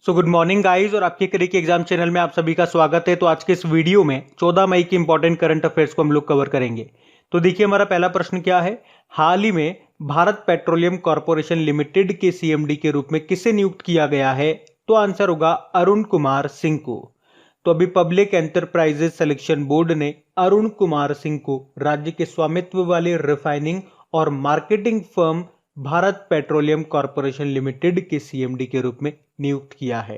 Good morning guys और आपके career के एग्जाम चैनल में आप सभी का स्वागत है। तो आज के इस वीडियो में 14 मई की इंपॉर्टेंट करंट अफेयर्स को हम लोग कवर करेंगे। तो देखिए हमारा पहला प्रश्न क्या है। हाल ही में भारत पेट्रोलियम कॉर्पोरेशन लिमिटेड के सीएमडी के रूप में किसे नियुक्त किया गया है? तो आंसर होगा अरुण कुमार सिंह को। तो अभी पब्लिक एंटरप्राइजेज सिलेक्शन बोर्ड ने अरुण कुमार सिंह को राज्य के स्वामित्व वाले रिफाइनिंग और marketing firm Bharat petroleum corporation limited के सीएमडी के रूप में नियुक्त किया है।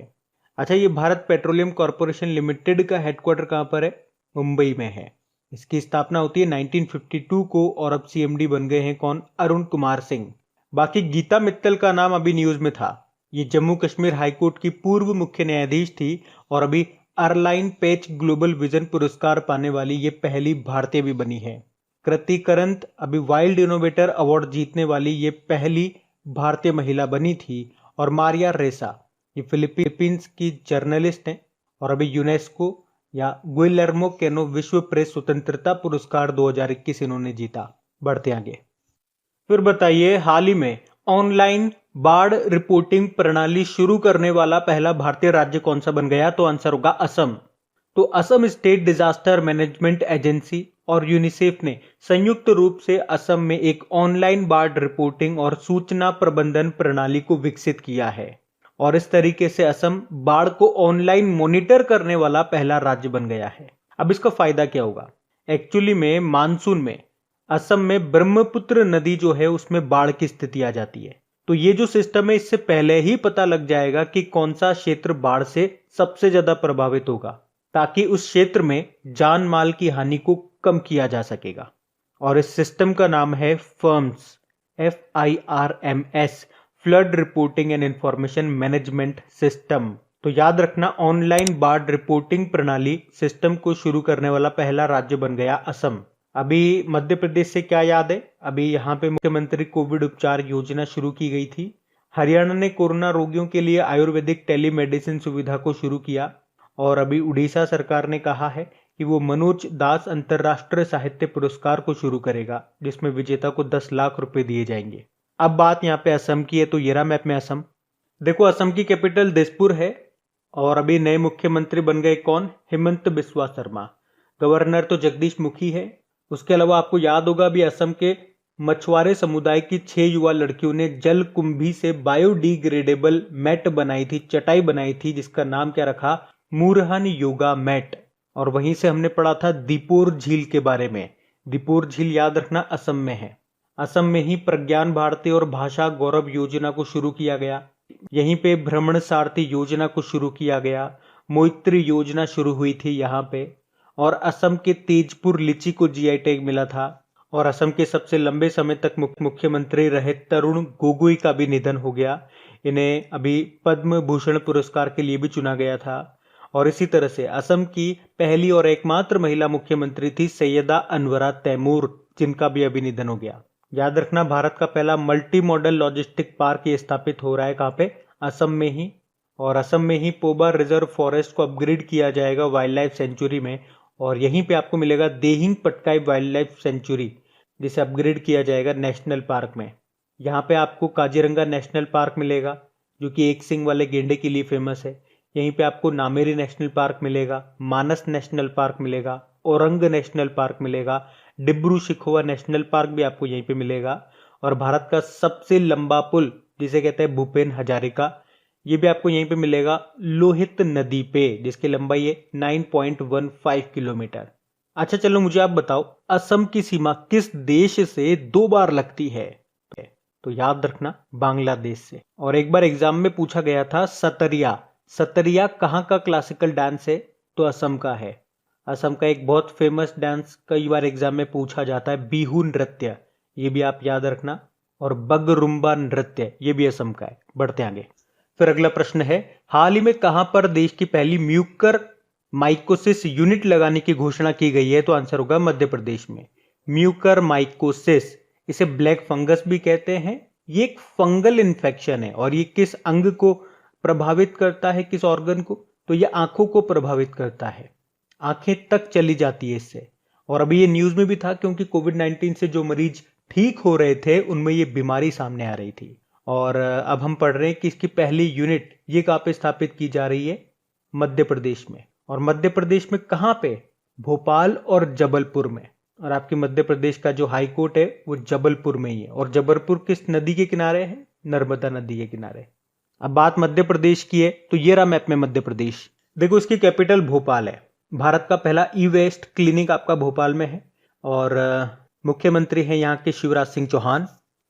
अच्छा, ये भारत पेट्रोलियम कॉर्पोरेशन लिमिटेड का हेडक्वार्टर कहां पर है? मुंबई में है। इसकी स्थापना होती है 1952 को और अब सीएमडी बन गए हैं कौन? अरुण कुमार सिंह। बाकी गीता मित्तल का नाम अभी न्यूज में था। ये जम्मू कश्मीर हाईकोर्ट की पूर्व मुख्य न्यायाधीश थी और अभी अर्लाइन पेच ग्लोबल विजन पुरस्कार पाने वाली ये पहली भारतीय भी बनी है। कृति करंत अभी वाइल्ड इनोवेटर अवार्ड जीतने वाली ये पहली भारतीय महिला बनी थी। और मारिया रेसा ये फिलीपींस की जर्नलिस्ट हैं और अभी यूनेस्को या गुइलेर्मो कैनो विश्व प्रेस स्वतंत्रता पुरस्कार 2021 इन्होंने जीता। बढ़ते आगे। फिर बताइए, हाल ही में ऑनलाइन बाढ़ रिपोर्टिंग प्रणाली शुरू करने वाला पहला भारतीय राज्य कौन सा बन गया? तो आंसर होगा असम। तो Assam state disaster management agency और यूनिसेफ ने संयुक्त रूप से असम में एक ऑनलाइन बाढ़ रिपोर्टिंग और सूचना प्रबंधन प्रणाली को विकसित किया है और इस तरीके से असम बाढ़ को ऑनलाइन मॉनिटर करने वाला पहला राज्य बन गया है। अब इसका फायदा क्या होगा? एक्चुअली में मानसून में असम में ब्रह्मपुत्र नदी जो है उसमें बाढ़ की स्थिति आ जाती है। तो ये जो सिस्टम है इससे पहले ही पता लग जाएगा कि कौन सा क्षेत्र बाढ़ से सबसे ज्यादा प्रभावित होगा, ताकि उस क्षेत्र में जान माल की हानि को कम किया जा सकेगा। और इस सिस्टम का नाम है FIRMS, FIRMS, flood reporting and information management system. तो याद रखना, ऑनलाइन बाढ़ रिपोर्टिंग प्रणाली सिस्टम को शुरू करने वाला पहला राज्य बन गया असम। अभी मध्य प्रदेश से क्या याद है? अभी यहाँ पे मुख्यमंत्री कोविड उपचार योजना शुरू की गई थी। हरियाणा ने कोरोना रोगियों के लिए आयुर्वेदिक टेलीमेडिसिन सुविधा को शुरू किया और अभी उड़ीसा सरकार ने कहा है कि वो मनोज दास अंतर्राष्ट्रीय साहित्य पुरस्कार को शुरू करेगा, जिसमें विजेता को 10 लाख रुपए दिए जाएंगे। अब बात यहाँ पे असम की है, तो ये रहा मैप में असम। देखो, असम की कैपिटल दिसपुर है और अभी नए मुख्यमंत्री बन गए कौन? हिमंत बिस्वा शर्मा। गवर्नर तो जगदीश मुखी है। उसके अलावा आपको याद होगा अभी असम के मछुआरे समुदाय की 6 युवा लड़कियों ने जल कुंभी से बायोडिग्रेडेबल मैट बनाई थी, चटाई बनाई थी, जिसका नाम क्या रखा? मुरहन योगा मैट। और वहीं से हमने पढ़ा था दीपोर झील के बारे में। दीपोर झील याद रखना असम में है। असम में ही प्रज्ञान भारती और भाषा गौरव योजना को शुरू किया गया। यहीं पे भ्रमण सारथी योजना को शुरू किया गया। मोइत्री योजना शुरू हुई थी यहाँ पे। और असम के तेजपुर लीची को जीआई टैग मिला था। और असम के सबसे लंबे समय तक मुख्यमंत्री रहे तरुण गोगोई का भी निधन हो गया। इन्हें अभी पद्म भूषण पुरस्कार के लिए भी चुना गया था। और इसी तरह से असम की पहली और एकमात्र महिला मुख्यमंत्री थी सैयदा अनवरा तैमूर, जिनका भी अभी निधन हो गया। याद रखना, भारत का पहला मल्टी मॉडल लॉजिस्टिक पार्क ये स्थापित हो रहा है कहाँ पे? असम में ही। और असम में ही पोबा रिजर्व फॉरेस्ट को अपग्रेड किया जाएगा वाइल्ड लाइफ सेंचुरी में। और यहीं पे आपको मिलेगा Dehing Patkai wild life sanctuary, जिसे अपग्रेड किया जाएगा नेशनल पार्क में। यहाँ पे आपको काजीरंगा नेशनल पार्क मिलेगा, जो कि एक सिंग वाले गेंडे के लिए फेमस है। यहीं पे आपको नामेरी नेशनल पार्क मिलेगा, मानस नेशनल पार्क मिलेगा, औरंग नेशनल पार्क मिलेगा, डिब्रू शिखोवा नेशनल पार्क भी आपको यहीं पे मिलेगा। और भारत का सबसे लंबा पुल, जिसे कहते हैं भूपेन हजारिका, ये भी आपको यहीं पे मिलेगा लोहित नदी पे, जिसकी लंबाई है 9.15 किलोमीटर। अच्छा चलो, मुझे आप बताओ, असम की सीमा किस देश से 2 बार लगती है? तो याद रखना, बांग्लादेश से। और एक बार एग्जाम में पूछा गया था सतरिया। सतरिया कहाँ का क्लासिकल डांस है? तो असम का है। असम का एक बहुत फेमस डांस कई बार एग्जाम में पूछा जाता है, बिहू नृत्य, ये भी आप याद रखना। और बगरुम्बा नृत्य, ये भी असम का है। बढ़ते आगे। फिर अगला प्रश्न है, हाल ही में कहां पर देश की पहली म्यूकर माइकोसिस यूनिट लगाने की घोषणा की गई है? तो आंसर होगा मध्य प्रदेश में। म्यूकर माइकोसिस, इसे ब्लैक फंगस भी कहते हैं। ये एक फंगल इन्फेक्शन है और ये किस अंग को प्रभावित करता है, किस ऑर्गन को? तो ये आंखों को प्रभावित करता है, आंखें तक चली जाती है इससे। और अभी ये न्यूज में भी था, क्योंकि कोविड-19 से जो मरीज ठीक हो रहे थे उनमें ये बीमारी सामने आ रही थी। और अब हम पढ़ रहे हैं कि इसकी पहली यूनिट ये कहाँ पे स्थापित की जा रही है, मध्य प्रदेश में। और मध्य प्रदेश में कहाँ पे, भोपाल और जबलपुर में। और आपके मध्य प्रदेश का जो हाई कोर्ट है वो जबलपुर में ही है। और जबलपुर किस नदी के किनारे है, नर्मदा नदी के किनारे। अब बात मध्य प्रदेश की है तो ये रहा मैप में मध्य प्रदेश। देखो इसकी कैपिटल भोपाल है। भारत का पहला ई वेस्ट क्लिनिक आपका भोपाल में है। और मुख्यमंत्री है यहाँ के शिवराज सिंह चौहान,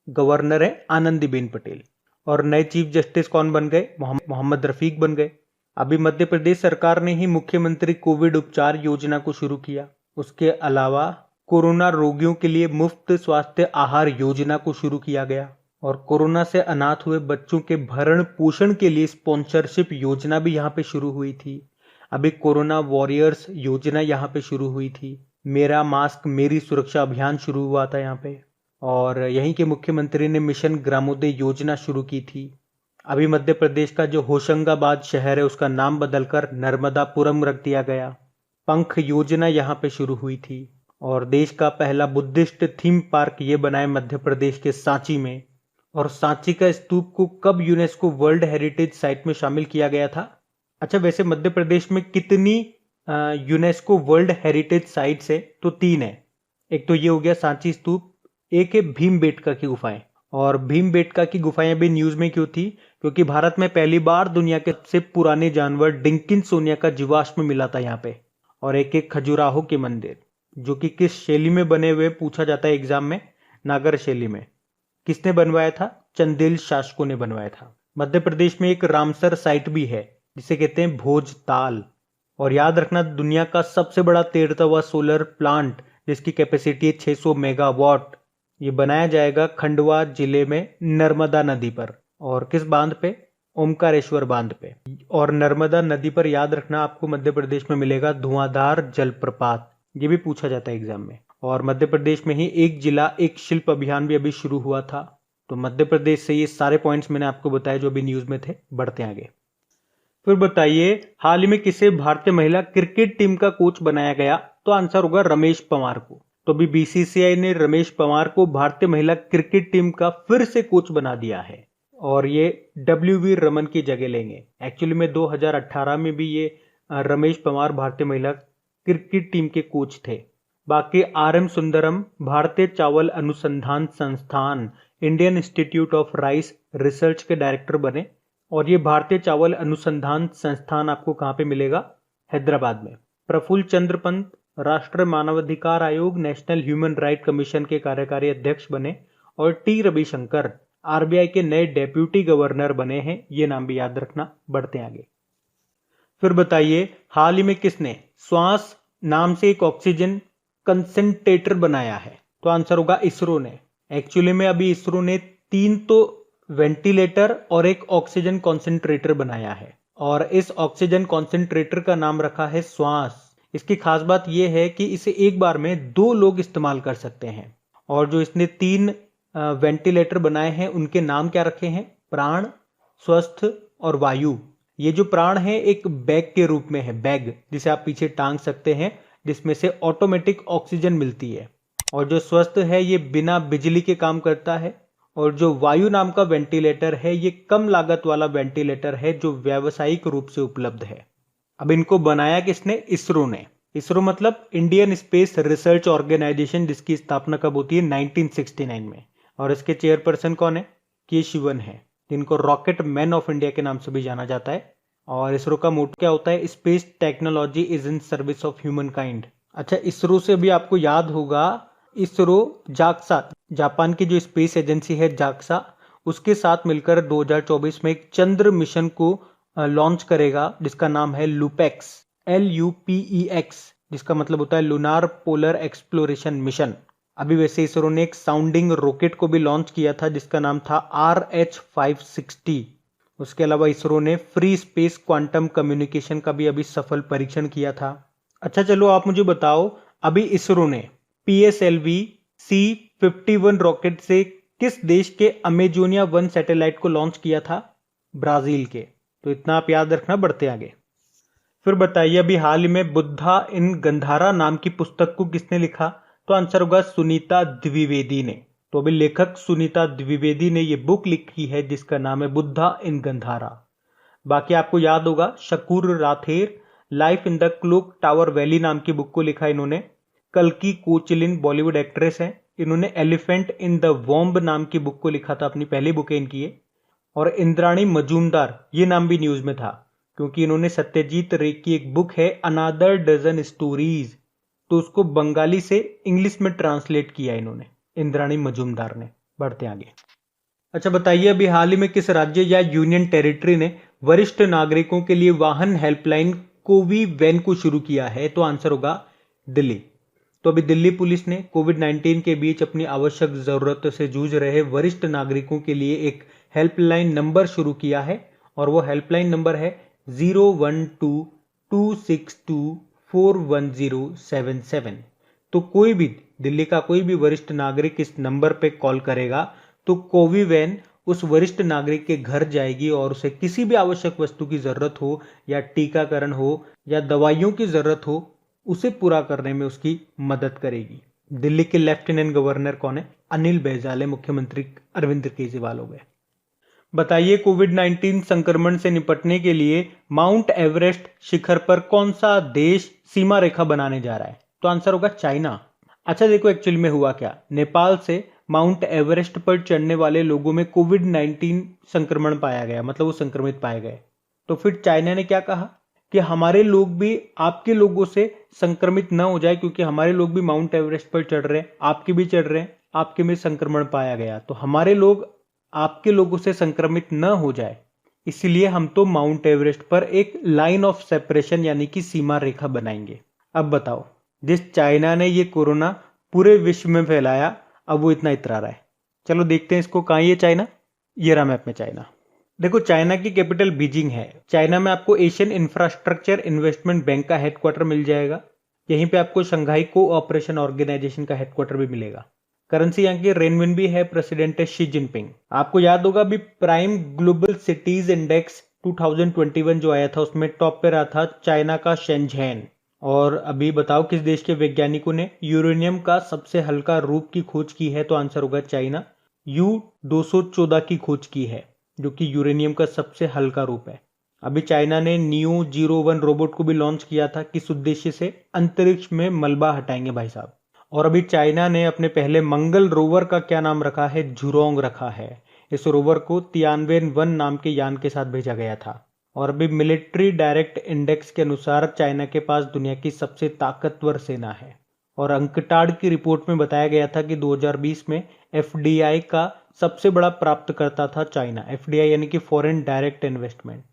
गवर्नर है आनंदीबेन पटेल। और नए चीफ जस्टिस कौन बन गए, मोहम्मद रफीक बन गए। अभी मध्य प्रदेश सरकार ने ही मुख्यमंत्री कोविड उपचार योजना को शुरू किया। उसके अलावा कोरोना रोगियों के लिए मुफ्त स्वास्थ्य आहार योजना को शुरू किया गया। और कोरोना से अनाथ हुए बच्चों के भरण पोषण के लिए स्पॉन्सरशिप योजना भी यहाँ पे शुरू हुई थी। अभी कोरोना वॉरियर्स योजना यहाँ पे शुरू हुई थी। मेरा मास्क मेरी सुरक्षा अभियान शुरू हुआ था यहाँ पे। और यहीं के मुख्यमंत्री ने मिशन ग्रामोदय योजना शुरू की थी। अभी मध्य प्रदेश का जो होशंगाबाद शहर है उसका नाम बदलकर नर्मदापुरम रख दिया गया। पंख योजना यहाँ पे शुरू हुई थी। और देश का पहला बुद्धिस्ट थीम पार्क ये बना है मध्य प्रदेश के सांची में। और सांची का स्तूप को कब यूनेस्को वर्ल्ड हेरिटेज साइट में शामिल किया गया था? अच्छा, वैसे मध्य प्रदेश में कितनी यूनेस्को वर्ल्ड हेरिटेज साइट्स है? तो 3 है। एक तो ये हो गया सांची स्तूप, एक है भीमबेटका की गुफाएं। और भीमबेटका की गुफाएं भी न्यूज में क्यों थी? क्योंकि भारत में पहली बार दुनिया के सबसे पुराने जानवर डिंकिंसोनिया का जीवाश्म मिला था यहाँ पे। और एक खजुराहो के मंदिर, जो कि किस शैली में बने हुए पूछा जाता है एग्जाम में, नागर शैली में। किसने बनवाया था? चंदेल शासकों ने बनवाया था। मध्य प्रदेश में एक रामसर साइट भी है जिसे कहते हैं भोजताल। और याद रखना, दुनिया का सबसे बड़ा तैरता हुआ सोलर प्लांट जिसकी कैपेसिटी है 600 मेगावाट, ये बनाया जाएगा खंडवा जिले में नर्मदा नदी पर। और किस बांध पे? ओमकारेश्वर बांध पे। और नर्मदा नदी पर याद रखना आपको मध्य प्रदेश में मिलेगा धुआंधार जलप्रपात, ये भी पूछा जाता है एग्जाम में। और मध्य प्रदेश में ही एक जिला एक शिल्प अभियान भी अभी शुरू हुआ था। तो मध्य प्रदेश से ये सारे पॉइंट्स मैंने आपको बताए जो अभी न्यूज में थे। बढ़ते हैं आगे। फिर बताइए, हाल ही में किसे भारतीय महिला क्रिकेट टीम का कोच बनाया गया? तो आंसर होगा रमेश पंवार को। तो अभी बीसीसीआई ने रमेश पंवार को भारतीय महिला क्रिकेट टीम का फिर से कोच बना दिया है। और ये WV रमन की जगह लेंगे। एक्चुअली में 2018 में भी ये रमेश पंवार भारतीय महिला क्रिकेट टीम के कोच थे। बाकी RM सुंदरम भारतीय चावल अनुसंधान संस्थान Indian institute of rice research के डायरेक्टर बने। और ये भारतीय चावल अनुसंधान संस्थान आपको कहाँ पे मिलेगा? हैदराबाद में। प्रफुल्ल चंद्र पंत राष्ट्रीय मानवाधिकार आयोग नेशनल ह्यूमन राइट कमीशन के कार्यकारी अध्यक्ष बने। और T रविशंकर RBI के नए डेप्यूटी गवर्नर बने हैं। ये नाम भी याद रखना। बढ़ते हैं आगे। फिर बताइए, हाल ही में किसने श्वास नाम से एक ऑक्सीजन कंसेंट्रेटर बनाया है? तो आंसर होगा इसरो ने। एक्चुअली में अभी इसरो ने 3 तो वेंटिलेटर और एक ऑक्सीजन कॉन्सेंट्रेटर बनाया है। और इस ऑक्सीजन कॉन्सेंट्रेटर का नाम रखा है श्वास। इसकी खास बात यह है कि इसे एक बार में 2 लोग इस्तेमाल कर सकते हैं। और जो इसने 3 वेंटिलेटर बनाए हैं उनके नाम क्या रखे हैं? प्राण, स्वस्थ और वायु। ये जो प्राण है एक बैग के रूप में है, बैग जिसे आप पीछे टांग सकते हैं, जिसमें से ऑटोमेटिक ऑक्सीजन मिलती है। और जो स्वस्थ है ये बिना बिजली के काम करता है। और जो वायु नाम का वेंटिलेटर है ये कम लागत वाला वेंटिलेटर है जो व्यावसायिक रूप से उपलब्ध है। अब इनको बनाया किसने? इसरो ने। इसरो मतलब इंडियन स्पेस रिसर्च ऑर्गेनाइजेशन, जिसकी स्थापना कब होती है? 1969 में। और इसके चेयरपर्सन कौन है? के शिवन है, जिनको रॉकेट मैन ऑफ इंडिया के नाम से भी जाना जाता है। और इसरो का मोटो क्या होता है? Space technology is in service of human kind. अच्छा, इसरो से भी आपको याद होगा, इसरो जाक्सा, जापान की जो स्पेस एजेंसी है जाक्सा, उसके साथ मिलकर 2024 में एक चंद्र मिशन को लॉन्च करेगा जिसका नाम है लुपेक्स, LUPEX, जिसका मतलब होता है लूनार पोलर एक्सप्लोरेशन मिशन। अभी वैसे इसरो ने एक साउंडिंग रॉकेट को भी लॉन्च किया था जिसका नाम था RH-560। उसके अलावा इसरो ने फ्री स्पेस क्वांटम कम्युनिकेशन का भी अभी सफल परीक्षण किया था। अच्छा चलो आप मुझे बताओ, अभी इसरो ने PSLV C-51 रॉकेट से किस देश के अमेजोनिया 1 सैटेलाइट को लॉन्च किया था? ब्राजील के। तो इतना आप याद रखना। बढ़ते आगे। फिर बताइए, अभी हाल ही में बुद्धा इन गंधारा नाम की पुस्तक को किसने लिखा? तो आंसर होगा सुनीता द्विवेदी ने। तो अभी लेखक सुनीता द्विवेदी ने ये बुक लिखी है जिसका नाम है बुद्धा इन गंधारा। बाकी आपको याद होगा Shakoor Rather life in the clock tower valley नाम की बुक को लिखा इन्होंने। कल्की कोचलिन बॉलीवुड एक्ट्रेस हैं, इन्होंने एलिफेंट इन द वॉम्ब नाम की बुक को लिखा था, अपनी पहली बुक है इनकी ये। और इंद्राणी मजूमदार, ये नाम भी न्यूज में था क्योंकि इन्होंने सत्यजीत रे की एक बुक है अनादर डजन स्टोरीज, तो उसको बंगाली से इंग्लिश में ट्रांसलेट किया इन्होंने, इंद्राणी मजूमदार ने। बढ़ते आगे। अच्छा बताइए, अभी हाल ही में किस राज्य या यूनियन टेरिटरी ने वरिष्ठ नागरिकों के लिए वाहन हेल्पलाइन कोवी वैन को शुरू किया है? तो आंसर होगा दिल्ली। तो अभी दिल्ली पुलिस ने कोविड-19 के बीच अपनी आवश्यक जरूरतों से जूझ रहे वरिष्ठ नागरिकों के लिए एक हेल्पलाइन नंबर शुरू किया है और वो हेल्पलाइन नंबर है 0122624177। तो कोई भी दिल्ली का कोई भी वरिष्ठ नागरिक इस नंबर पे कॉल करेगा तो कोवी वैन उस वरिष्ठ नागरिक के घर जाएगी और उसे किसी भी आवश्यक वस्तु की जरूरत हो या टीकाकरण हो या दवाइयों की जरूरत हो, उसे पूरा करने में उसकी मदद करेगी। दिल्ली के लेफ्टिनेंट गवर्नर कौन है? अनिल बैजल, मुख्यमंत्री अरविंद केजरीवाल हो गए। बताइए, कोविड-19 संक्रमण से निपटने के लिए माउंट एवरेस्ट शिखर पर कौन सा देश सीमा रेखा बनाने जा रहा है? तो आंसर होगा चाइना। अच्छा देखो, एक्चुअली में हुआ क्या, नेपाल से माउंट एवरेस्ट पर चढ़ने वाले लोगों में कोविड-19 संक्रमण पाया गया, मतलब वो संक्रमित पाए गए। तो फिर चाइना ने क्या कहा कि हमारे लोग भी आपके लोगों से संक्रमित न हो जाए, क्योंकि हमारे लोग भी माउंट एवरेस्ट पर चढ़ रहे हैं, आपके भी चढ़ रहे हैं, आपके में संक्रमण पाया गया, तो हमारे लोग आपके लोगों से संक्रमित न हो जाए, इसलिए हम तो माउंट एवरेस्ट पर एक लाइन ऑफ सेपरेशन यानी कि सीमा रेखा बनाएंगे। अब बताओ, जिस चाइना ने ये कोरोना पूरे विश्व में फैलाया, अब वो इतना इतरा रहा है। चलो देखते हैं इसको, कहाँ ये चाइना? ये रहा मैप में चाइना। देखो, चाइना की कैपिटल बीजिंग है। चाइना में आपको एशियन इंफ्रास्ट्रक्चर इन्वेस्टमेंट बैंक का हेडक्वार्टर मिल जाएगा। यहीं पे आपको शंघाई कोऑपरेशन ऑर्गेनाइजेशन का हेडक्वार्टर भी मिलेगा। करेंसी यहाँ की रेनमिनबी है, प्रेसिडेंट है शी जिनपिंग। आपको याद होगा अभी प्राइम ग्लोबल सिटीज इंडेक्स 2021 जो आया था उसमें टॉप पे रहा था चाइना का शेंझेन। और अभी बताओ किस देश के वैज्ञानिकों ने यूरेनियम का सबसे हल्का रूप की खोज की है? तो आंसर होगा चाइना। U-214 की खोज की है जो कि यूरेनियम का सबसे हल्का रूप है। अभी चाइना ने न्यू 01 रोबोट को भी लॉन्च किया था, किस उद्देश्य से? अंतरिक्ष में मलबा हटाएंगे भाई साहब। और अभी चाइना ने अपने पहले मंगल रोवर का क्या नाम रखा है? झुरोंग रखा है। इस रोवर को तियानवेन 1 नाम के यान के साथ भेजा गया था। और अभी मिलिट्री डायरेक्ट इंडेक्स के अनुसार चाइना के पास दुनिया की सबसे ताकतवर सेना है। और अंकटाड की रिपोर्ट में बताया गया था कि 2020 में एफडीआई का सबसे बड़ा प्राप्तकर्ता था चाइना। एफडीआई यानी कि फॉरेन डायरेक्ट इन्वेस्टमेंट।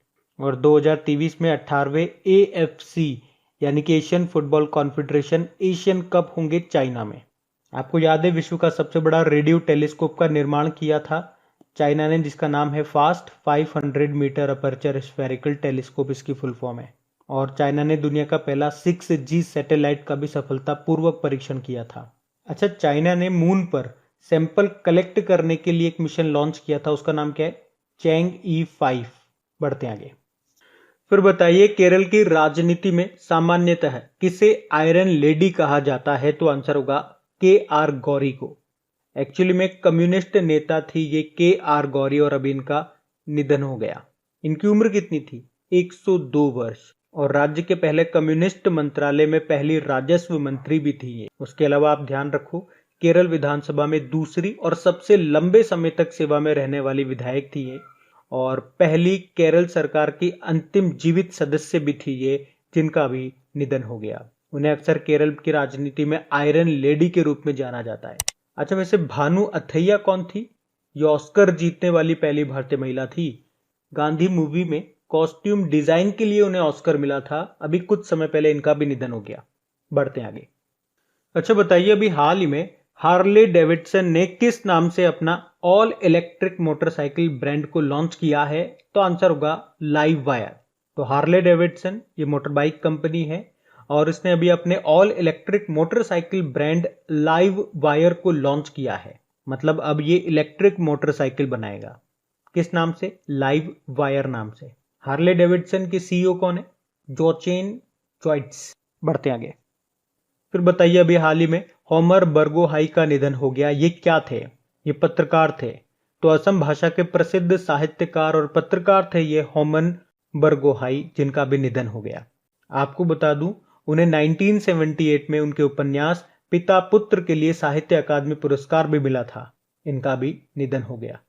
और 2023 में 18वें एएफसी यानी कि Asian football confederation Asian cup होंगे चाइना में। आपको याद है विश्व का सबसे बड़ा रेडियो टेलीस्कोप का निर्माण किया था चाइना ने, जिसका नाम है fast 500 metre aperture spherical telescope, इसकी फुल फॉर्म है। और चाइना ने दुनिया का पहला 6G सैटेलाइट का भी सफलतापूर्वक परीक्षण किया था। अच्छा, चाइना ने मून पर सैंपल कलेक्ट करने के लिए एक मिशन लॉन्च किया था, उसका नाम क्या है? चैंग-ई 5। बढ़ते आगे। फिर बताइए, केरल की राजनीति में सामान्यतः किसे आयरन लेडी कहा जाता है? तो आंसर होगा KR गौरी को। एक्चुअली में कम्युनिस्ट नेता थी ये KR गौरी और अभी इनका निधन हो गया। इनकी उम्र कितनी थी? 102 वर्ष। और राज्य के पहले कम्युनिस्ट मंत्रालय में पहली राजस्व मंत्री भी थी ये। उसके अलावा आप ध्यान रखो, केरल विधानसभा में दूसरी और सबसे लंबे समय तक सेवा में रहने वाली विधायक थी ये। और पहली केरल सरकार की अंतिम जीवित सदस्य भी थी ये, जिनका भी निधन हो गया। उन्हें अक्सर केरल की राजनीति में आयरन लेडी के रूप में जाना जाता है। अच्छा, वैसे भानु अथैया कौन थी? ये ऑस्कर जीतने वाली पहली भारतीय महिला थी। गांधी मूवी में कॉस्ट्यूम डिजाइन के लिए उन्हें ऑस्कर मिला था। अभी कुछ समय पहले इनका भी निधन हो गया। बढ़ते आगे। अच्छा बताइए, अभी हाल ही में हार्ले डेविडसन ने किस नाम से अपना ऑल इलेक्ट्रिक मोटरसाइकिल ब्रांड को लॉन्च किया है? तो आंसर होगा लाइव वायर। तो हार्ले डेविडसन ये मोटर बाइक कंपनी है और इसने अभी अपने all electric motorcycle brand live wire को लॉन्च किया है। मतलब अब ये इलेक्ट्रिक मोटरसाइकिल बनाएगा। किस नाम से? लाइव वायर नाम से। हार्ले डेविडसन के सीईओ कौन है? जोचेन च्वाइट्स। बढ़ते आगे। फिर बताइए, अभी हाल ही में होमर बर्गोहाई का निधन हो गया। ये क्या थे? ये पत्रकार थे। तो असम भाषा के प्रसिद्ध साहित्यकार और पत्रकार थे ये होमन बरगोहाई, जिनका भी निधन हो गया। आपको बता दूं, उन्हें 1978 में उनके उपन्यास पिता पुत्र के लिए साहित्य अकादमी पुरस्कार भी मिला था। इनका भी निधन हो गया।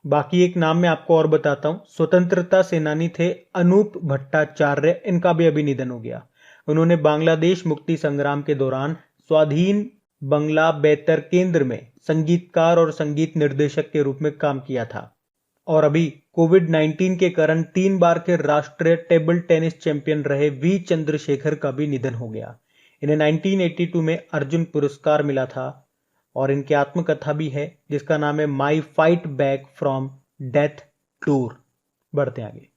बाकी एक नाम मैं आपको और बताता हूं, स्वतंत्रता सेनानी थे अनूप भट्टाचार्य, इनका भी अभी निधन हो गया। उन्होंने बांग्लादेश मुक्ति संग्राम के दौरान स्वाधीन बंगला बेतर केंद्र में संगीतकार और संगीत निर्देशक के रूप में काम किया था। और अभी कोविड-19 के कारण 3 बार के राष्ट्रीय टेबल टेनिस चैंपियन रहे वी चंद्रशेखर का भी निधन हो गया। इन्हें 1982 में अर्जुन पुरस्कार मिला था और इनकी आत्मकथा भी है जिसका नाम है माई fight back from death tour. बढ़ते आगे।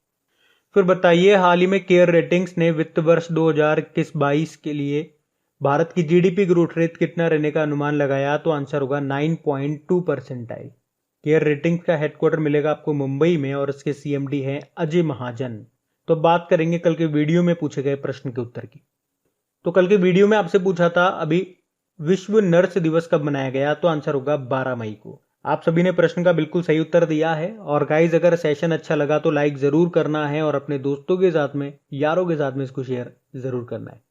फिर बताइए, हाल ही में केयर रेटिंग्स ने वित्त वर्ष 2021-22 के लिए भारत की जीडीपी ग्रोथ रेट कितना रहने का अनुमान लगाया, तो आंसर होगा 9.2%। केयर रेटिंग्स का हेडक्वार्टर मिलेगा आपको मुंबई में और इसके सीएमडी हैं अजय महाजन। तो बात करेंगे कल के वीडियो में पूछे गए प्रश्न के उत्तर की। तो कल के वीडियो में आपसे पूछा था अभी विश्व नर्स दिवस कब मनाया गया, तो आंसर होगा 12 मई को। आप सभी ने प्रश्न का बिल्कुल सही उत्तर दिया है। और गाइज, अगर सेशन अच्छा लगा तो लाइक जरूर करना है और अपने दोस्तों के साथ में, यारों के साथ में इसको शेयर जरूर करना है।